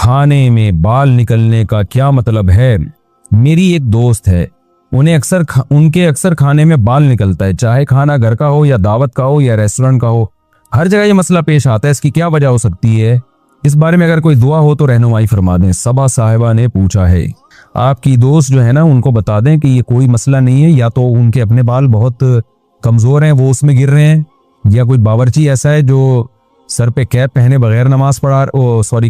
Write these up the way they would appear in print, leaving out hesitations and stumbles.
खाने में बाल निकलने का क्या मतलब है? मेरी एक दोस्त है, उनके अक्सर खाने में बाल निकलता है, चाहे खाना घर का हो या दावत का हो या रेस्टोरेंट का हो। हर जगह ये मसला पेश आता है, इसकी क्या वजह हो सकती है? इस बारे में अगर कोई दुआ हो तो रहनुमाई फरमा दें। सबा साहिबा ने पूछा है। आपकी दोस्त जो है ना, उनको बता दें कि ये कोई मसला नहीं है, या तो उनके अपने बाल बहुत कमज़ोर हैं, वो उसमें गिर रहे हैं, या कोई बावर्ची ऐसा है जो सर पे कैप पहने बगैर नमाज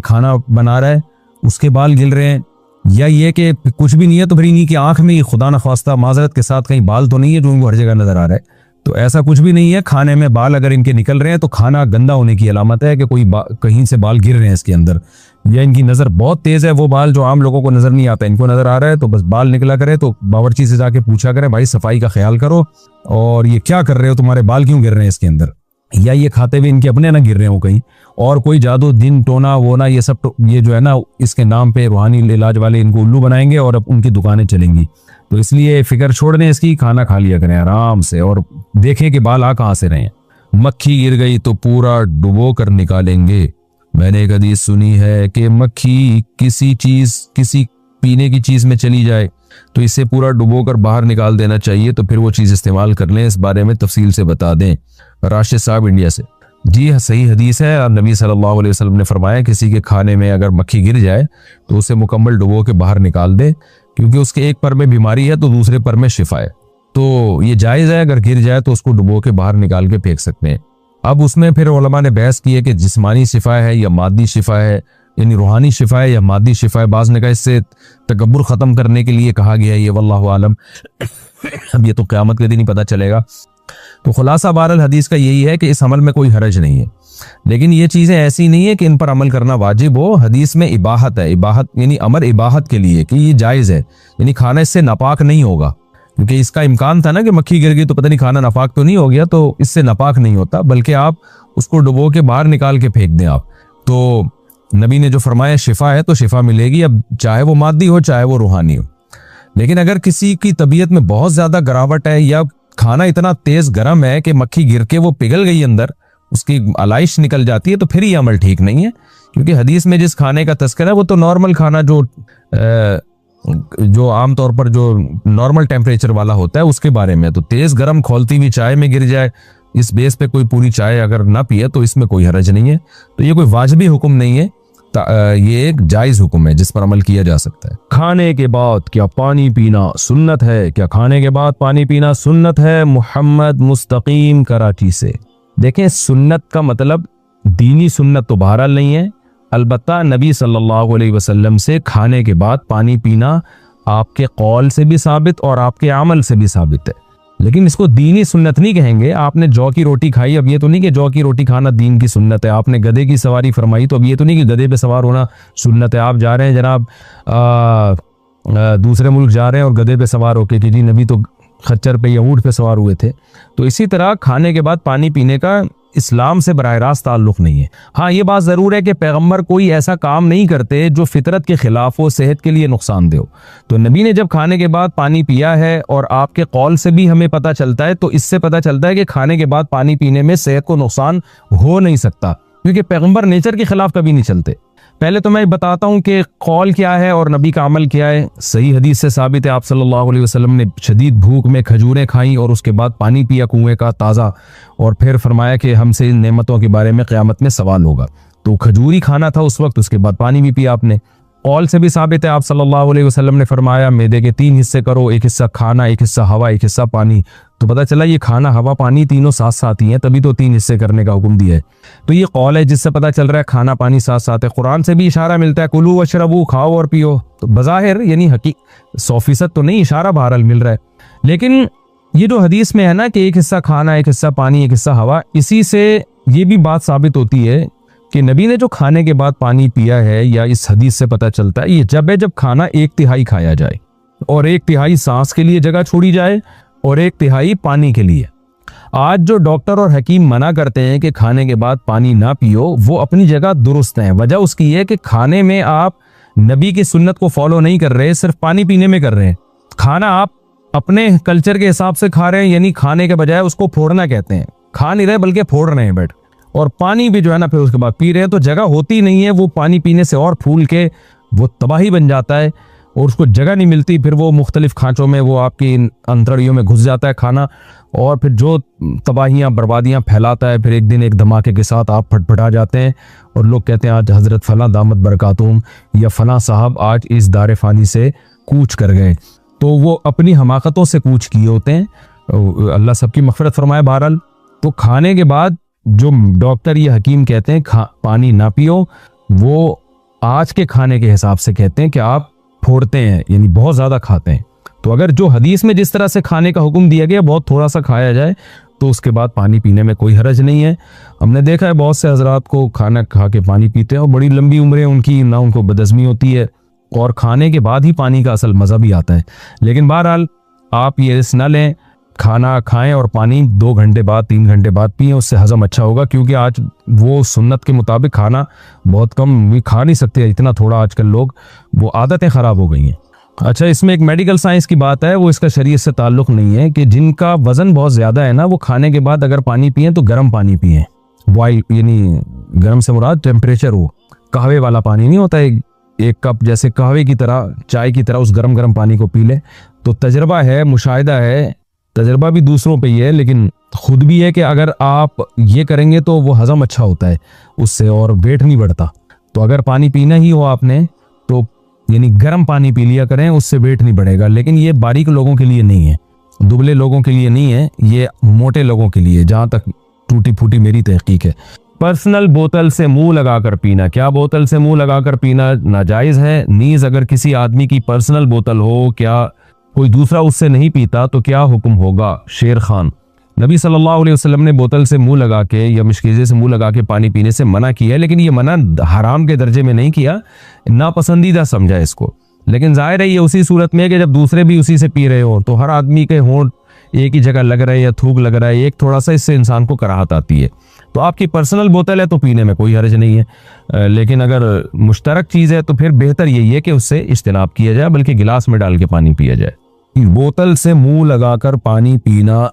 खाना बना रहा है, उसके बाल गिर रहे हैं, या ये कि कुछ भी नहीं है तो फिर इन्हीं की आंख में खुदा न ख्वास्ता माजरत के साथ कहीं बाल तो नहीं है जो इनको हर जगह नजर आ रहा है। तो ऐसा कुछ भी नहीं है। खाने में बाल अगर इनके निकल रहे हैं तो खाना गंदा होने की अलामत है कि कोई कहीं से बाल गिर रहे हैं इसके अंदर, या इनकी नज़र बहुत तेज़ है, वो बाल जो आम लोगों को नज़र नहीं आता, इनको नज़र आ रहा है, तो बस बाल निकला करे तो बावर्ची से जाके पूछा करें, भाई सफाई का ख्याल करो, और ये क्या कर रहे हो, तुम्हारे बाल क्यों गिर रहे हैं इसके अंदर, या ये खाते हुए इनके अपने ना गिर रहे हो कहीं, और कोई जादू दिन टोना वोना ये सब ये जो है ना, इसके नाम पे रूहानी इलाज वाले इनको उल्लू बनाएंगे और अब उनकी दुकानें चलेंगी। तो इसलिए फिक्र छोड़ दें इसकी, खाना खा लिया करें आराम से, और देखें कि बाल आ कहाँ से रहे हैं। मक्खी गिर गई तो पूरा डुबो कर निकालेंगे। मैंने एक हदीस सुनी है कि मक्खी किसी पीने की चीज में चली जाए तो इसे पूरा डुबो कर बाहर निकाल देना चाहिए, तो फिर वो चीज इस्तेमाल कर लें। इस बारे में तफसील से बता दें। राशिद साहब इंडिया से। जी हाँ, सही हदीस है। और नबी सल्लल्लाहु अलैहि वसल्लम ने फरमाया किसी के खाने में अगर मक्खी गिर जाए तो उसे मुकम्मल डुबो के बाहर निकाल दे, क्योंकि उसके एक पर में बीमारी है तो दूसरे पर में शिफा है। तो ये जायज़ है, अगर गिर जाए तो उसको डुबो के बाहर निकाल के फेंक सकते हैं। अब उसमें फिर उलमा ने बहस की है कि जिस्मानी शिफा है या मादी शिफा है, यानी रूहानी शिफा है या मादी शिफा है। बाज़ ने कहा इससे तकब्बुर ख़त्म करने के लिए कहा गया है, ये वल्लाहु आलम। अब ये तो क़यामत के दिन ही पता चलेगा। तो खुलासा बहरहाल हदीस का यही है कि इस अमल में कोई हरज नहीं है, लेकिन ये चीज़ें ऐसी नहीं है कि इन पर अमल करना वाजिब हो। हदीस में इबाहत है, इबाहत यानी अमर इबाहत के लिए कि ये जायज़ है, यानी खाना इससे नापाक नहीं होगा, क्योंकि इसका इम्कान था ना कि मक्खी गिर गई तो पता नहीं खाना नापाक तो नहीं हो गया, तो इससे नापाक नहीं होता, बल्कि आप उसको डुबो के बाहर निकाल के फेंक दें आप। तो नबी ने जो फरमाया शिफा है तो शिफा मिलेगी, अब चाहे वो मादी हो चाहे वो रूहानी हो। लेकिन अगर किसी की तबीयत में बहुत ज़्यादा गिरावट है या खाना इतना तेज़ गर्म है कि मक्खी गिर के वो पिघल गई अंदर, उसकी अलाइश निकल जाती है, तो फिर ये अमल ठीक नहीं है। क्योंकि हदीस में जिस खाने का तज़किरा है वो तो नॉर्मल खाना जो आमतौर पर जो नॉर्मल टेम्परेचर वाला होता है उसके बारे में। तो तेज़ गर्म खौलती हुई चाय में गिर जाए, इस बेस पे कोई पूरी चाय अगर ना पिए तो इसमें कोई हरज नहीं है। तो ये कोई वाजिबी हुक्म नहीं है, ये एक जायज़ हुक्म है जिस पर अमल किया जा सकता है। खाने के बाद क्या पानी पीना सुन्नत है? क्या खाने के बाद पानी पीना सुन्नत है? मोहम्मद मुस्तकीम कराची से। देखें, सुन्नत का मतलब दीनी सुन्नत तो बहरहाल नहीं है, अलबत्ता नबी सल्लल्लाहु अलैहि वसल्लम से खाने के बाद पानी पीना आपके कौल से भी साबित और आपके अमल से भी साबित है, लेकिन इसको दीनी सुन्नत नहीं कहेंगे। आपने जौ की रोटी खाई, अब ये तो नहीं कि जौ की रोटी खाना दीन की सुन्नत है। आपने गधे की सवारी फरमाई, तो अब ये तो नहीं कि गधे पे सवार होना सुन्नत है। आप जा रहे हैं जनाब दूसरे मुल्क जा रहे हैं और गधे पे सवार होके कि जी नबी तो खच्चर पे या ऊँट पे सवार हुए थे। तो इसी तरह खाने के बाद पानी पीने का इस्लाम से बराह रास्त ताल्लुक़ नहीं है। हाँ, ये बात ज़रूर है कि पैगम्बर कोई ऐसा काम नहीं करते जो फितरत के ख़िलाफ़ हो, सेहत के लिए नुकसानदेह हो। तो नबी ने जब खाने के बाद पानी पिया है, और आपके कौल से भी हमें पता चलता है, तो इससे पता चलता है कि खाने के बाद पानी पीने में सेहत को नुकसान हो नहीं सकता, क्योंकि पैगम्बर नेचर के ख़िलाफ़ कभी नहीं चलते। पहले तो मैं बताता हूँ कि कौल क्या है और नबी का अमल क्या है। सही हदीस से साबित है, आप सल्लल्लाहु अलैहि वसल्लम ने शदीद भूख में खजूरें खाईं और उसके बाद पानी पिया कुएं का ताज़ा, और फिर फरमाया कि हमसे इन नेमतों के बारे में क़यामत में सवाल होगा। तो खजूरी खाना था उस वक्त, उसके बाद पानी भी पिया आपने। कौल से भी साबित है, आप सल्लल्लाहु अलैहि वसल्लम ने फरमाया मैदे के 3 हिस्से करो, एक हिस्सा खाना, एक हिस्सा हवा, एक हिस्सा पानी। तो पता चला ये खाना हवा पानी तीनों साथ साथ ही हैं, तभी तो 3 हिस्से करने का हुक्म दिया है। तो ये कौल है जिससे पता चल रहा है खाना पानी साथ साथ है। कुरान से भी इशारा मिलता है, कुलू वशरबू, खाओ और पियो। तो बज़ाहिर यानी 100% तो नहीं, इशारा बहरहाल मिल रहा है। लेकिन ये जो हदीस में है ना कि एक हिस्सा खाना, एक हिस्सा पानी, एक हिस्सा हवा, इसी से ये भी बात साबित होती है कि नबी ने जो खाने के बाद पानी पिया है, या इस हदीस से पता चलता है ये जब खाना 1/3 खाया जाए और 1/3 सांस के लिए जगह छोड़ी जाए और 1/3 पानी के लिए। आज जो डॉक्टर और हकीम मना करते हैं कि खाने के बाद पानी ना पियो, वो अपनी जगह दुरुस्त हैं। वजह उसकी है कि खाने में आप नबी की सुन्नत को फॉलो नहीं कर रहे, सिर्फ पानी पीने में कर रहे हैं। खाना आप अपने कल्चर के हिसाब से खा रहे हैं, यानी खाने के बजाय उसको फोड़ना कहते हैं। खा नहीं रहे बल्कि फोड़ रहे हैं बैठ। और पानी भी जो है ना फिर उसके बाद पी रहे हैं, तो जगह होती नहीं है, वो पानी पीने से और फूल के वो तबाही बन जाता है और उसको जगह नहीं मिलती, फिर वो मुख्तलिफ खांचों में वो आपकी अंतड़ियों में घुस जाता है खाना, और फिर जो तबाहियाँ बर्बादियाँ फैलाता है, फिर एक दिन एक धमाके के साथ आप फटफटा जाते हैं और लोग कहते हैं आज हज़रत फ़लाँ दामत बरकातुहुम या फ़लाँ साहब आज इस दार फ़ानी से कूच कर गए, तो वो अपनी हमाकतों से कूच किए होते हैं। अल्लाह सबकी मग़फ़िरत फरमाए। बहरहाल तो खाने के बाद जो डॉक्टर या हकीम कहते हैं पानी ना पियो, वो आज के खाने के हिसाब से कहते हैं कि आप फोड़ते हैं, यानी बहुत ज़्यादा खाते हैं। तो अगर जो हदीस में जिस तरह से खाने का हुक्म दिया गया बहुत थोड़ा सा खाया जाए तो उसके बाद पानी पीने में कोई हरज नहीं है। हमने देखा है बहुत से हजरात को खाना खा के पानी पीते हैं और बड़ी लंबी उम्रें उनकी, ना उनको बदहज़मी होती है और खाने के बाद ही पानी का असल मज़ा भी आता है। लेकिन बहरहाल आप ये रिस्क न लें, खाना खाएं और पानी 2 घंटे बाद 3 घंटे बाद पिएं, उससे हजम अच्छा होगा, क्योंकि आज वो सुन्नत के मुताबिक खाना बहुत कम भी खा नहीं सकते, इतना थोड़ा आजकल लोग, वो आदतें ख़राब हो गई हैं। अच्छा, इसमें एक मेडिकल साइंस की बात है, वो इसका शरीयत से ताल्लुक़ नहीं है, कि जिनका वज़न बहुत ज़्यादा है ना, वो खाने के बाद अगर पानी पिएं तो गर्म पानी पिएं, बॉइल, यानी गर्म से मुराद टेम्परेचर हो, कहवे वाला पानी नहीं होता, एक कप जैसे कहवे की तरह, चाय की तरह उस गर्म गर्म पानी को पी ले। तो तजर्बा है, मुशाहिदा है, तजर्बा भी दूसरों पे ही है लेकिन खुद भी है कि अगर आप ये करेंगे तो वो हजम अच्छा होता है उससे और वेट नहीं बढ़ता। तो अगर पानी पीना ही हो आपने तो यानी गर्म पानी पी लिया करें, उससे वेट नहीं बढ़ेगा। लेकिन ये बारीक लोगों के लिए नहीं है, दुबले लोगों के लिए नहीं है, ये मोटे लोगों के लिए, जहाँ तक टूटी फूटी मेरी तहकीक है। पर्सनल बोतल से मुंह लगाकर पीना, क्या बोतल से मुंह लगाकर पीना नाजायज़ है? नीज अगर किसी आदमी की पर्सनल बोतल हो, क्या कोई दूसरा उससे नहीं पीता तो क्या हुक्म होगा? शेर खान, नबी सल्लल्लाहु अलैहि वसल्लम ने बोतल से मुंह लगा के या मिशकीज़े से मुंह लगा के पानी पीने से मना किया है, लेकिन ये मना हराम के दर्जे में नहीं किया, नापसंदीदा समझा इसको। लेकिन जाहिर है ये उसी सूरत में है कि जब दूसरे भी उसी से पी रहे हो तो हर आदमी के होंठ एक ही जगह लग रहा है या थूक लग रहा है, एक थोड़ा सा इससे इंसान को कराहत आती है। तो आपकी पर्सनल बोतल है तो पीने में कोई हर्ज नहीं है, लेकिन अगर मुश्तरक चीज़ है तो फिर बेहतर यही है कि उससे इज्तिनाब किया जाए, बल्कि गिलास में डाल के पानी पिया जाए। बोतल से मुंह लगाकर पानी पीना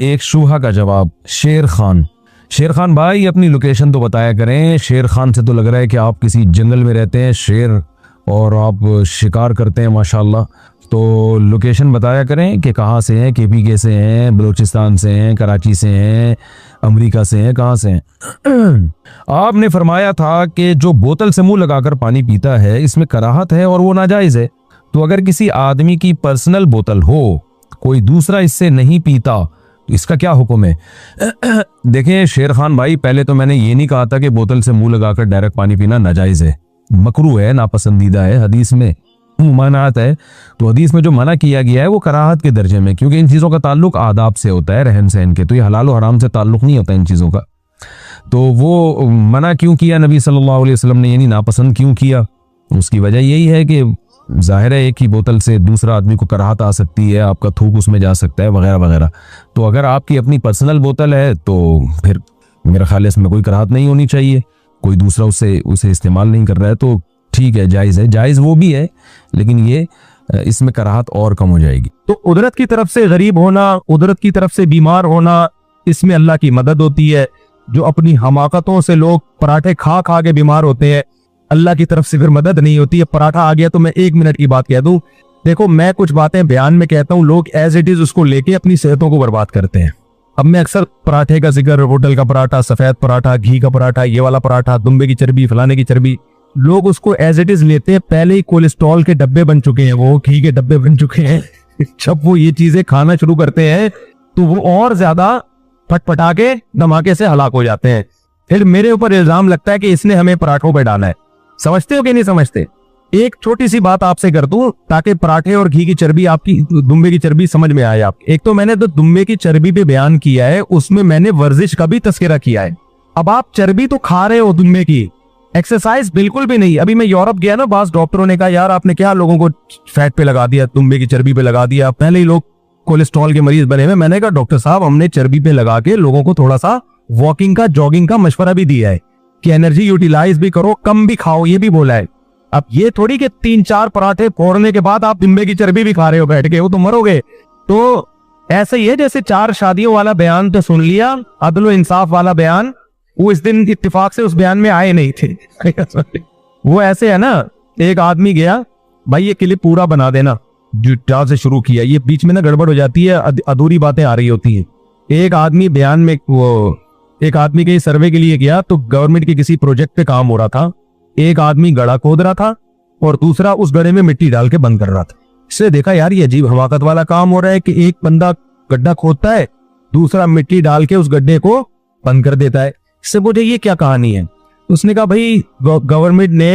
एक शुबहा का जवाब। शेर खान, शेर खान भाई अपनी लोकेशन तो बताया करें। शेर खान से तो लग रहा है कि आप किसी जंगल में रहते हैं शेर और आप शिकार करते हैं माशाल्लाह, तो लोकेशन बताया करें कि कहाँ से हैं, KPK से हैं, बलूचिस्तान से हैं, कराची से हैं, अमेरिका से हैं, कहाँ से हैं। आपने फरमाया था कि जो बोतल से मुंह लगाकर पानी पीता है इसमें कराहत है और वो नाजायज़ है। तो अगर किसी आदमी की पर्सनल बोतल हो, कोई दूसरा इससे नहीं पीता, तो इसका क्या हुक्म है? देखें शेर खान भाई, पहले तो मैंने ये नहीं कहा था कि बोतल से मुंह लगाकर डायरेक्ट पानी पीना नाजायज़ है, मकरूह है, नापसंदीदा है, हदीस में मनात है। तो हदीस में जो मना किया गया है वो कराहत के दर्जे में, क्योंकि इन चीज़ों का ताल्लुक आदाब से होता है, रहन सहन के, तो ये हलाल और हराम से ताल्लुक नहीं होता इन चीज़ों का। तो वो मना क्यों किया नबी सल्लल्लाहु अलैहि वसल्लम ने, यानी नापसंद क्यों किया? उसकी वजह यही है कि जाहिर है एक ही बोतल से दूसरा आदमी को कराहत आ सकती है, आपका थूक उसमें जा सकता है वगैरह वगैरह। तो अगर आपकी अपनी पर्सनल बोतल है तो फिर मेरा ख्याल है इसमें कोई कराहत नहीं होनी चाहिए, कोई दूसरा उसे इस्तेमाल नहीं कर रहा है तो ठीक है, जायज़ है, जायज़ वो भी है, लेकिन ये इसमें कराहत और कम हो जाएगी। तो कुदरत की तरफ से गरीब होना, कुदरत की तरफ से बीमार होना, इसमें अल्लाह की मदद होती है। जो अपनी हमाकतों से लोग पराठे खा खा के बीमार होते हैं, अल्लाह की तरफ से फिर मदद नहीं होती है। पराठा आ गया तो मैं 1 मिनट की बात कह दूं, देखो मैं कुछ बातें बयान में कहता हूं, लोग एज इट इज उसको लेके अपनी सेहतों को बर्बाद करते हैं। अब मैं अक्सर पराठे का जिक्र, होटल का पराठा, सफेद पराठा, घी का पराठा, ये वाला पराठा, दुम्बे की चर्बी, फलाने की चर्बी, लोग उसको एज इट इज लेते हैं। पहले ही कोलेस्ट्रॉल के डब्बे बन चुके हैं, वो घी के डब्बे बन चुके हैं। जब वो ये चीजें खाना शुरू करते हैं तो वो और ज्यादा फटफटा के धमाके से हलाक हो जाते हैं। फिर मेरे ऊपर इल्जाम लगता है कि इसने हमें पराठों पे डाला है। समझते हो कि नहीं समझते? एक छोटी सी बात आपसे कर दूं ताकि पराठे और घी की चर्बी, आपकी दुम्बे की चर्बी समझ में आए आप। एक तो मैंने तो दुम्बे की चर्बी पे बयान किया है, उसमें मैंने वर्जिश का भी तस्करा किया है। अब आप चर्बी तो खा रहे हो दुम्बे की, एक्सरसाइज बिल्कुल भी नहीं। अभी मैं यूरोप गया ना, बास डॉक्टरों ने कहा यार आपने क्या लोगों को फैट पे लगा दिया, दुम्बे की चर्बी पे लगा दिया, पहले ही लोग कोलेस्ट्रॉल के मरीज बने हुए। मैंने कहा डॉक्टर साहब हमने चर्बी पे लगा के लोगों को थोड़ा सा वॉकिंग का, जॉगिंग का मशवरा भी दिया है कि एनर्जी यूटिलाइज भी करो, कम भी खाओ, ये भी बोला है। अब ये थोड़ी कि 3-4 पराठे फोड़ने के बाद आप दुम्बे की चर्बी भी खा रहे हो बैठ के, वो तो मरोगे। तो ऐसा ही है जैसे 4 शादियों वाला बयान तो सुन लिया, अदल इंसाफ वाला बयान, वो इस दिन इत्तेफाक से उस बयान में आए नहीं थे। वो ऐसे है ना, एक आदमी गया, भाई ये क्लिप पूरा बना देना जो जहाँ से शुरू किया, ये बीच में ना गड़बड़ हो जाती है, अधूरी बातें आ रही होती हैं। एक आदमी बयान में, वो एक आदमी के सर्वे के लिए गया तो गवर्नमेंट के किसी प्रोजेक्ट पे काम हो रहा था। एक आदमी गड्ढा खोद रहा था और दूसरा उस गड्ढे में मिट्टी डाल के बंद कर रहा था। इससे देखा यार ये अजीब हमाकत वाला काम हो रहा है कि एक बंदा गड्ढा खोदता है, दूसरा मिट्टी डाल के उस गड्ढे को बंद कर देता है। इससे बोले ये क्या कहानी है? उसने कहा भाई गवर्नमेंट ने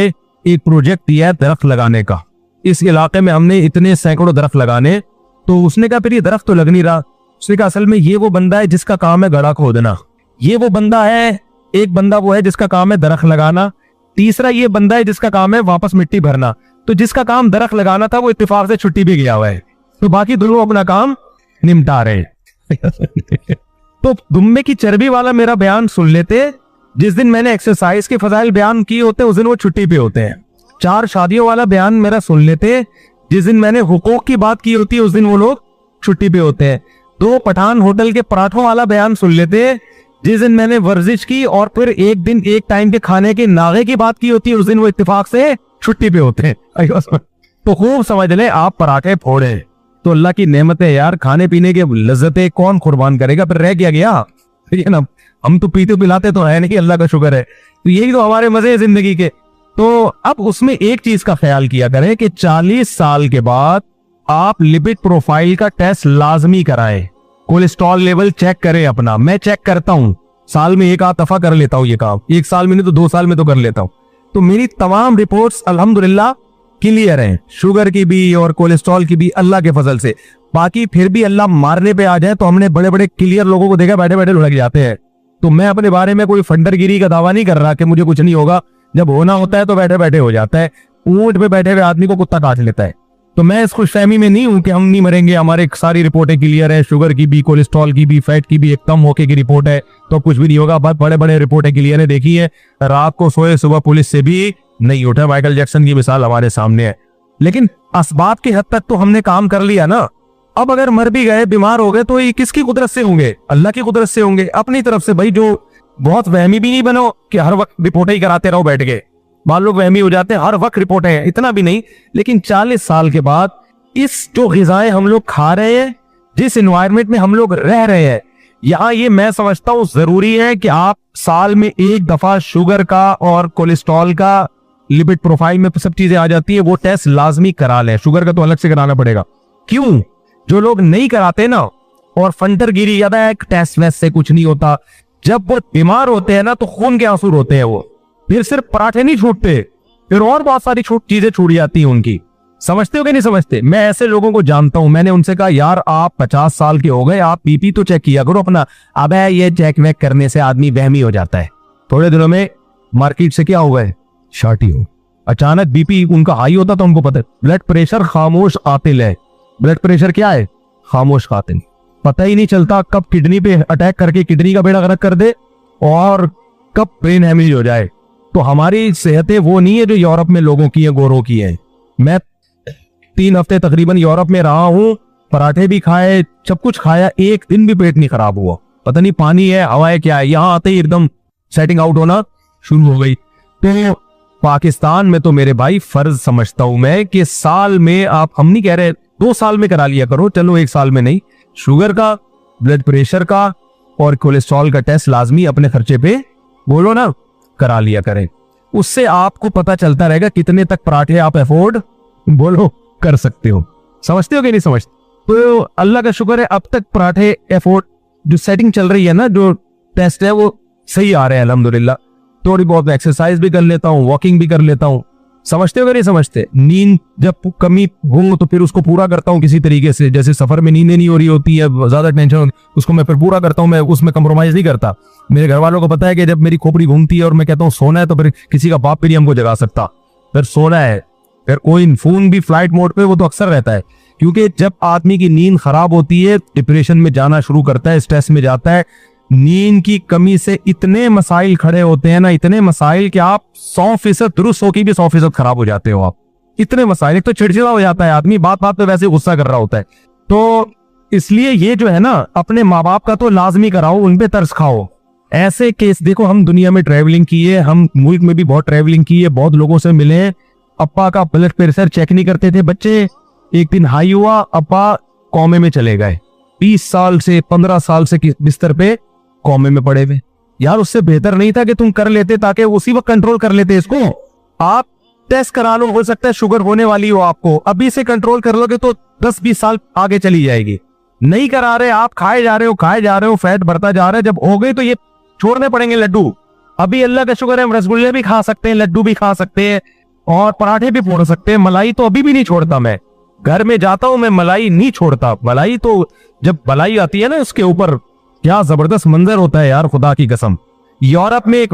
एक प्रोजेक्ट दिया है दरख्त लगाने का, इस इलाके में हमने इतने सैकड़ों दरख्त लगाने। तो उसने कहा फिर ये दरख्त तो लग नहीं रहा। उसने कहा असल में ये वो बंदा है जिसका काम है गड्ढा खोदना, ये वो बंदा है, एक बंदा वो है जिसका काम है दरख्त लगाना, तीसरा ये बंदा है जिसका काम है वापस मिट्टी भरना। तो जिसका काम दरख्त लगाना था वो इत्तेफाक से छुट्टी भी गया हुआ है, तो बाकी दोनों अपना काम निपटा रहे हैं। तो दुम्बे की चर्बी वाला मेरा बयान सुन लेते, जिस दिन मैंने एक्सरसाइज के फजाइल बयान किए होते उस दिन वो छुट्टी पे होते हैं। 4 शादियों वाला बयान मेरा सुन लेते, जिस दिन मैंने हुकूक की बात की होती है उस दिन वो लोग छुट्टी पे होते हैं। 2 पठान होटल के पराठों वाला बयान सुन लेते, जिस दिन मैंने वर्जिश की और फिर एक दिन एक टाइम के खाने के नागे की बात की होती है उस दिन वो इत्तेफाक से छुट्टी पे होते हैं। तो खूब समझ ले आप पराठे फोड़े तो अल्लाह की नेमतें यार, खाने पीने के लज्जतें कौन कुर्बान करेगा? फिर रह क्या गया? ठीक है ना, हम तो पीते पिलाते तो है नहीं, अल्लाह का शुक्र है। तो यही तो हमारे मजे हैं जिंदगी के। तो अब उसमें एक चीज का ख्याल किया करें कि 40 साल के बाद आप लिपिड प्रोफाइल का टेस्ट लाजमी कराएं, कोलेस्ट्रॉल लेवल चेक करें अपना। मैं चेक करता हूं, साल में एक आध दफा कर लेता हूं ये काम, 1 साल में नहीं तो 2 साल में तो कर लेता हूं। तो मेरी तमाम रिपोर्ट्स अल्हम्दुलिल्लाह क्लियर हैं, शुगर की भी और कोलेस्ट्रॉल की भी, अल्लाह के फजल से। बाकी फिर भी अल्लाह मारने पे आ जाए तो हमने बड़े बड़े क्लियर लोगों को देखा बैठे बैठे लुढ़क जाते हैं। तो मैं अपने बारे में कोई फंडरगिरी का दावा नहीं कर रहा कि मुझे कुछ नहीं होगा, जब होना होता है तो बैठे बैठे हो जाता है। ऊंट पे बैठे हुए आदमी को कुत्ता काट लेता है। तो मैं इस खुशफहमी में नहीं हूं कि हम नहीं मरेंगे, हमारे सारी रिपोर्टें क्लियर है, शुगर की भी, कोलेस्ट्रॉल की भी, फैट की भी, एक कम होके की रिपोर्ट है तो कुछ भी नहीं होगा। बड़े बड़े रिपोर्टें क्लियर है, देखी है, रात को सोए सुबह पुलिस से भी नहीं उठा। माइकल जैक्सन की मिसाल हमारे सामने है। लेकिन असबाब की हद तक तो हमने काम कर लिया ना। अब अगर मर भी गए, बीमार हो गए, तो ये किसकी कुदरत से होंगे? अल्लाह की कुदरत से होंगे, अपनी तरफ से। भाई जो बहुत वहमी भी नहीं बनो कि हर वक्त रिपोर्टें ही कराते रहो बैठ के। मान लोग वहमी हो जाते हैं, हर वक्त रिपोर्टें हैं, इतना भी नहीं। लेकिन 40 साल के बाद इस जो ग़िज़ाएं हम लोग खा रहे हैं, जिस एनवायरनमेंट में हम लोग रह रहे हैं, यहाँ ये मैं समझता हूँ जरूरी है कि आप साल में एक दफा शुगर का और कोलेस्ट्रॉल का लिपिड प्रोफाइल में सब चीजें आ जाती है, वो टेस्ट लाजमी करा लें। शुगर का तो अलग से कराना पड़ेगा। क्यों? जो लोग नहीं कराते ना, और फंटरगिरी याद है, टेस्ट वेस्ट से कुछ नहीं होता। जब वो बीमार होते हैं ना तो खून के आंसू होते हैं वो, फिर सिर्फ पराठे नहीं छूटते, फिर और बहुत सारी चीजें छूट जाती हैं उनकी। समझते हो कि नहीं समझते? मैं ऐसे लोगों को जानता हूं, मैंने उनसे कहा यार आप 50 साल के हो गए, आप बीपी तो चेक किया करो अपना। अब ये चेक वेक करने से आदमी वहमी हो जाता है। थोड़े दिनों में मार्केट से क्या हुआ है, शार्टी हो, अचानक बीपी उनका हाई होता तो उनको पता है। ब्लड प्रेशर खामोश कातिल है। ब्लड प्रेशर क्या है? खामोश कातिल। पता ही नहीं चलता कब किडनी पे अटैक करके किडनी का बेड़ा गर्क कर दे और कब ब्रेन हेमरेज हो जाए। तो हमारी सेहतें वो नहीं है जो यूरोप में लोगों की है, गोरों की है। मैं 3 हफ्ते तकरीबन यूरोप में रहा हूं, पराठे भी खाए, सब कुछ खाया, एक दिन भी पेट नहीं खराब हुआ। पता नहीं पानी है, हवा है, क्या है, यहाँ आते ही एकदम सेटिंग आउट होना शुरू हो गई। तो पाकिस्तान में तो मेरे भाई फर्ज समझता हूं मैं कि साल में आप, हम नहीं कह रहे 2 साल में करा लिया करो, चलो 1 साल में नहीं, शुगर का, ब्लड प्रेशर का और कोलेस्ट्रॉल का टेस्ट लाजमी अपने खर्चे पे बोलो ना करा लिया करें। उससे आपको पता चलता रहेगा कितने तक पराठे आप अफोर्ड बोलो कर सकते हो। समझते हो कि नहीं समझते? तो अल्लाह का शुक्र है अब तक पराठे अफोर्ड जो सेटिंग चल रही है ना, जो टेस्ट है वो सही आ रहे हैं अल्हम्दुलिल्लाह। थोड़ी बहुत एक्सरसाइज भी कर लेता हूँ, वॉकिंग भी कर लेता हूँ। समझते हो कि नहीं समझते? नींद जब कमी हो तो फिर उसको पूरा करता हूँ किसी तरीके से। जैसे सफर में नींद नहीं हो रही होती है, ज्यादा टेंशन होती है, उसको मैं फिर पूरा करता हूँ, मैं उसमें कंप्रोमाइज नहीं करता। मेरे घर वालों को पता है कि जब मेरी खोपड़ी घूमती है और मैं कहता हूँ सोना है, तो फिर किसी का बाप भी नहीं हमको जगा सकता, फिर सोना है। फिर कोई फोन भी फ्लाइट मोड पे वो तो अक्सर रहता है, क्योंकि जब आदमी की नींद खराब होती है, डिप्रेशन में जाना शुरू करता है, स्ट्रेस में जाता है। नींद की कमी से इतने मसाइल खड़े होते हैं ना, इतने मसाइल कि आप 100% दुरुस्त होकर भी 100% खराब हो जाते हो आप। इतने मसाइल, एक तो चिड़चिड़ा हो जाता है आदमी, बात बात पे वैसे गुस्सा कर रहा होता है। तो इसलिए ये जो है ना, अपने माँ बाप का तो लाजमी कराओ, उन पे तरस खाओ। ऐसे केस देखो, हम दुनिया में ट्रैवलिंग की है, हम मुल्क में भी बहुत ट्रैवलिंग की है, बहुत लोगों से मिले हैं। अप्पा का ब्लड प्रेशर चेक नहीं करते थे बच्चे, एक दिन हाई हुआ, अप्पा कौमे में चले गए, 20 साल से 15 साल से बिस्तर पे कौमे में पड़े हुए। यार उससे बेहतर नहीं था कि तुम कर लेते, ताकि उसी वक्त कंट्रोल कर लेते इसको। आप टेस्ट करा लो, हो सकता है शुगर होने वाली हो आपको, अभी से कंट्रोल कर लोगे तो 10-20 साल आगे चली जाएगी। नहीं करा रहे आप, खाए जा रहे हो, फैट बढ़ता जा रहा है। जब हो गई तो ये छोड़ने पड़ेंगे लड्डू। अभी अल्लाह का शुक्र है हम रसगुल्ले भी खा सकते हैं, लड्डू भी खा सकते हैं और पराठे भी फोड़ सकते हैं। मलाई तो अभी भी नहीं छोड़ता, मैं घर में जाता हूं, मैं मलाई नहीं छोड़ता। मलाई तो जब मलाई आती है ना, उसके ऊपर क्या जबरदस्त मंजर होता है यार, खुदा की कसम। यूरोप में एक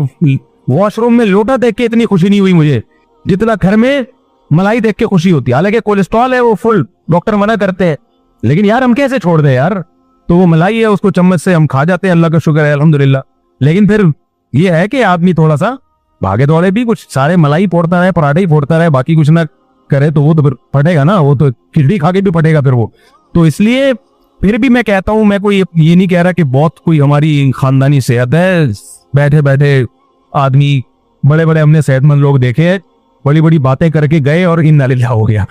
वॉशरूम में लोटा देख के इतनी खुशी नहीं हुई मुझे जितना घर में मलाई देख के खुशी होती है। हालांकि कोलेस्ट्रॉल है वो फुल, डॉक्टर मना करते हैं, लेकिन यार हम कैसे छोड़ दें यार। तो वो मलाई है, उसको चम्मच से हम खा जाते हैं, अल्लाह का शुक्र है अल्हम्दुलिल्लाह। लेकिन फिर ये है कि आदमी थोड़ा सा भागे दौड़े भी, कुछ सारे मलाई फोड़ता रहे, पराठे ही फोड़ता रहे, बाकी कुछ ना करे तो वो तो फिर फटेगा ना, वो तो खिचड़ी खा के भी फटेगा फिर वो। तो इसलिए फिर भी मैं कहता हूं, मैं कोई ये नहीं कह रहा कि बहुत कोई हमारी खानदानी सेहत है। बैठे बैठे आदमी, बड़े बड़े हमने सेहतमंद लोग देखे हैं, बड़ी बड़ी बातें करके गए और इन्ना लिल्लाह हो गया।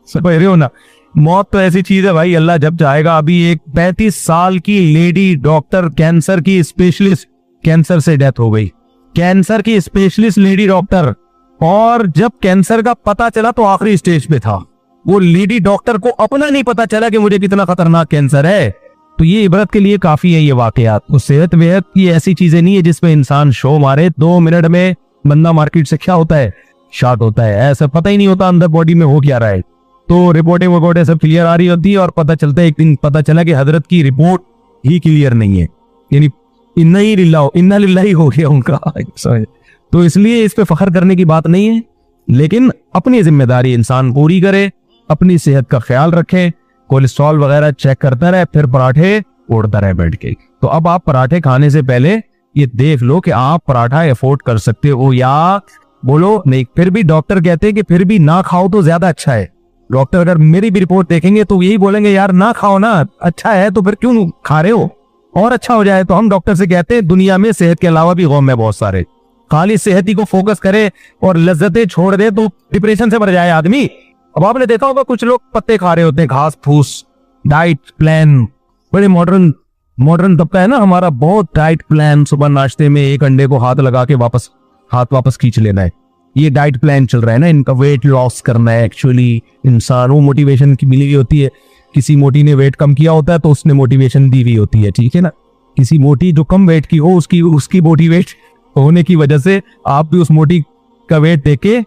समझ रहे हो ना, मौत तो ऐसी चीज है भाई, अल्लाह जब चाहेगा। अभी एक 35 साल की लेडी डॉक्टर, कैंसर की स्पेशलिस्ट, कैंसर से डेथ हो गई, कैंसर की स्पेशलिस्ट लेडी डॉक्टर। और जब कैंसर का पता चला तो आखिरी स्टेज पे था। वो लेडी डॉक्टर को अपना नहीं पता चला कि मुझे कितना खतरनाक कैंसर है। तो ये इबरत के लिए काफी है ये वाकयात। तो सेहत वेहत की ऐसी चीजें नहीं है जिसमें इंसान शो मारे, 2 मिनट में बंदा मार्केट से क्या होता है, शॉर्ट होता है, ऐसा पता ही नहीं होता अंदर बॉडी में हो क्या रहा है। तो रिपोर्टें वगोटें सब क्लियर आ रही होती है और पता चलता है, एक दिन पता चला कि हजरत की रिपोर्ट ही क्लियर नहीं है, यानी इन्ना लिल्लाही हो गया उनका। तो इसलिए इस पे फख्र करने की बात नहीं है, लेकिन अपनी जिम्मेदारी इंसान पूरी करे, अपनी सेहत का ख्याल रखे, कोलेस्ट्रॉल वगैरह चेक करता रहे, फिर पराठे फोड़ता रहे बैठ के। तो अब आप पराठे खाने से पहले ये देख लो कि आप पराठा अफोर्ड कर सकते हो या बोलो नहीं। फिर भी डॉक्टर कहते हैं कि फिर भी ना खाओ तो ज्यादा अच्छा है। डॉक्टर अगर मेरी भी रिपोर्ट देखेंगे तो यही बोलेंगे यार ना खाओ ना, अच्छा है तो फिर क्यों खा रहे हो, और अच्छा हो जाए। तो हम डॉक्टर से कहते हैं दुनिया में सेहत के अलावा भी गम है बहुत सारे, खाली सेहत ही को फोकस करे और लज्जतें छोड़ दे तो डिप्रेशन से मर जाए आदमी। अब आपने देखा होगा कुछ लोग पत्ते खा रहे होते हैं, घास फूस, डाइट प्लान, बड़े मॉडर्न तबका है ना हमारा, बहुत डाइट प्लान। सुबह नाश्ते में एक अंडे को हाथ लगा के हाथ वापस खींच लेना है, ये डाइट प्लान चल रहा है ना इनका। वेट लॉस करना है एक्चुअली, इंसान वो मोटिवेशन की मिली हुई होती है। किसी मोटी ने वेट कम किया होता है तो उसने मोटिवेशन दी हुई होती है, ठीक है ना। किसी मोटी जो कम वेट की हो उसकी मोटिवेट होने की वजह से आप भी उस मोटी का वेट देख के